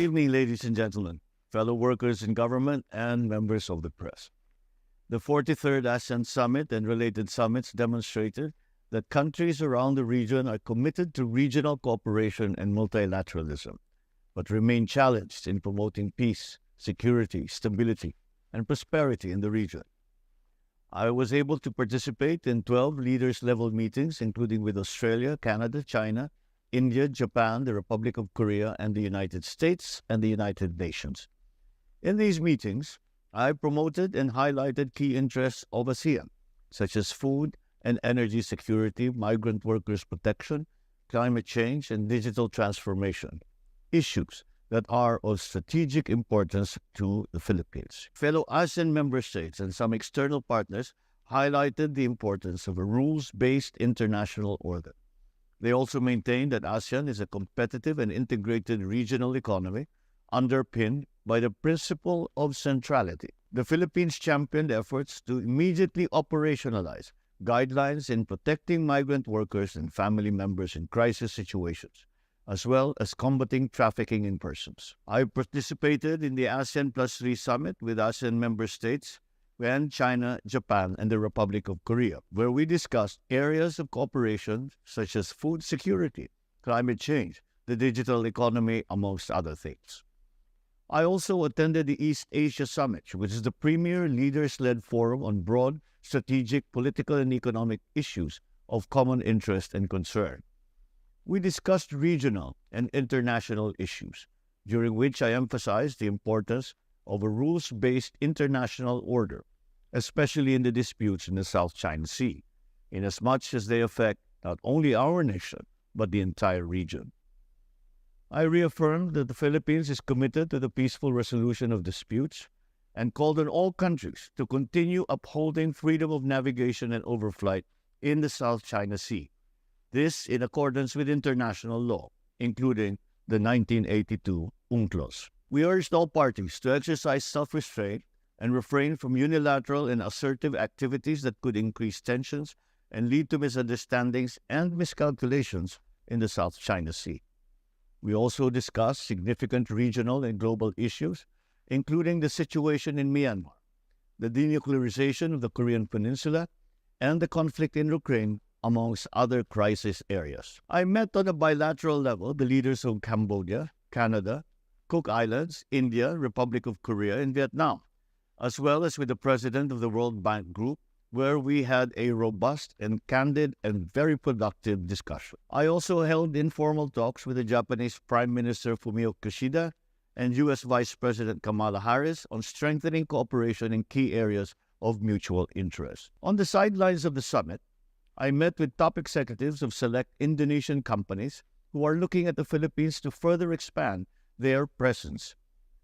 evening, ladies and gentlemen, fellow workers in government, and members of the press. The 43rd ASEAN Summit and related summits demonstrated that countries around the region are committed to regional cooperation and multilateralism, but remain challenged in promoting peace, security, stability, and prosperity in the region. I was able to participate in 12 leaders-level meetings, including with Australia, Canada, China, India, Japan, the Republic of Korea, and the United States and the United Nations. In these meetings, I promoted and highlighted key interests of ASEAN, such as food and energy security, migrant workers' protection, climate change, and digital transformation, issues that are of strategic importance to the Philippines. Fellow ASEAN member states and some external partners highlighted the importance of a rules-based international order. They also maintained that ASEAN is a competitive and integrated regional economy underpinned by the principle of centrality. The Philippines championed efforts to immediately operationalize guidelines in protecting migrant workers and family members in crisis situations, as well as combating trafficking in persons. I participated in the ASEAN Plus 3 Summit with ASEAN member states and China, Japan, and the Republic of Korea, where we discussed areas of cooperation such as food security, climate change, the digital economy, amongst other things. I also attended the East Asia Summit, which is the premier leaders-led forum on broad, strategic, political, and economic issues of common interest and concern. We discussed regional and international issues, during which I emphasized the importance of a rules-based international order, especially in the disputes in the South China Sea, inasmuch as they affect not only our nation, but the entire region. I reaffirmed that the Philippines is committed to the peaceful resolution of disputes and called on all countries to continue upholding freedom of navigation and overflight in the South China Sea. This in accordance with international law, including the 1982 UNCLOS. We urged all parties to exercise self-restraint and refrain from unilateral and assertive activities that could increase tensions and lead to misunderstandings and miscalculations in the South China Sea. We also discussed significant regional and global issues, including the situation in Myanmar, the denuclearization of the Korean Peninsula, and the conflict in Ukraine, amongst other crisis areas. I met on a bilateral level the leaders of Cambodia, Canada, Cook Islands, India, Republic of Korea, and Vietnam, as well as with the president of the World Bank Group, where we had a robust and candid and very productive discussion. I also held informal talks with the Japanese Prime Minister Fumio Kishida and U.S. Vice President Kamala Harris on strengthening cooperation in key areas of mutual interest. On the sidelines of the summit, I met with top executives of select Indonesian companies who are looking at the Philippines to further expand their presence.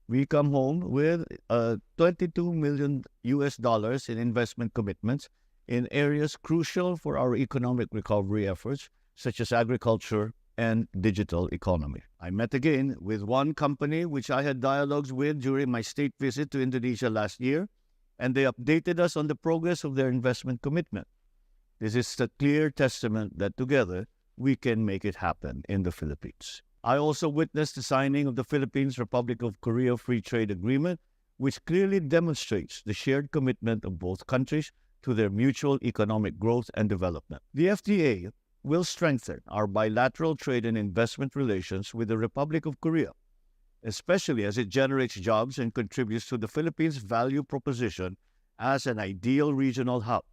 We come home with $22 million in investment commitments in areas crucial for our economic recovery efforts, such as agriculture and digital economy. I met again with one company which I had dialogues with during my state visit to Indonesia last year, and they updated us on the progress of their investment commitment. This is a clear testament that together we can make it happen in the Philippines. I also witnessed the signing of the Philippines-Republic of Korea Free Trade Agreement, which clearly demonstrates the shared commitment of both countries to their mutual economic growth and development. The FTA will strengthen our bilateral trade and investment relations with the Republic of Korea, especially as it generates jobs and contributes to the Philippines' value proposition as an ideal regional hub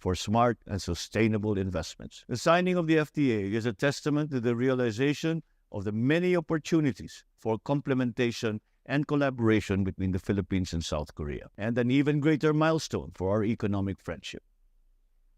for smart and sustainable investments. The signing of the FTA is a testament to the realization of the many opportunities for complementation and collaboration between the Philippines and South Korea, and an even greater milestone for our economic friendship.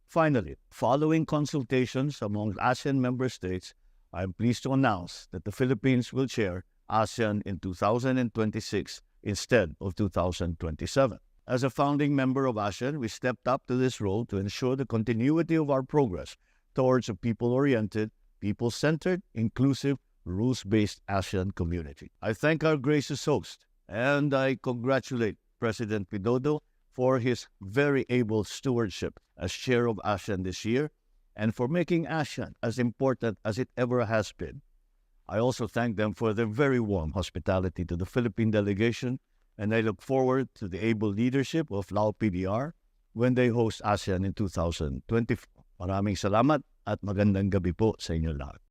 Finally, following consultations among ASEAN member states, I am pleased to announce that the Philippines will chair ASEAN in 2026 instead of 2027. As a founding member of ASEAN, we stepped up to this role to ensure the continuity of our progress towards a people-oriented, people-centered, inclusive, rules-based ASEAN community. I thank our gracious host, and I congratulate President Widodo for his very able stewardship as chair of ASEAN this year, and for making ASEAN as important as it ever has been. I also thank them for their very warm hospitality to the Philippine delegation, and I look forward to the able leadership of Lao PDR when they host ASEAN in 2024. Maraming salamat at magandang gabi po sa inyo lahat.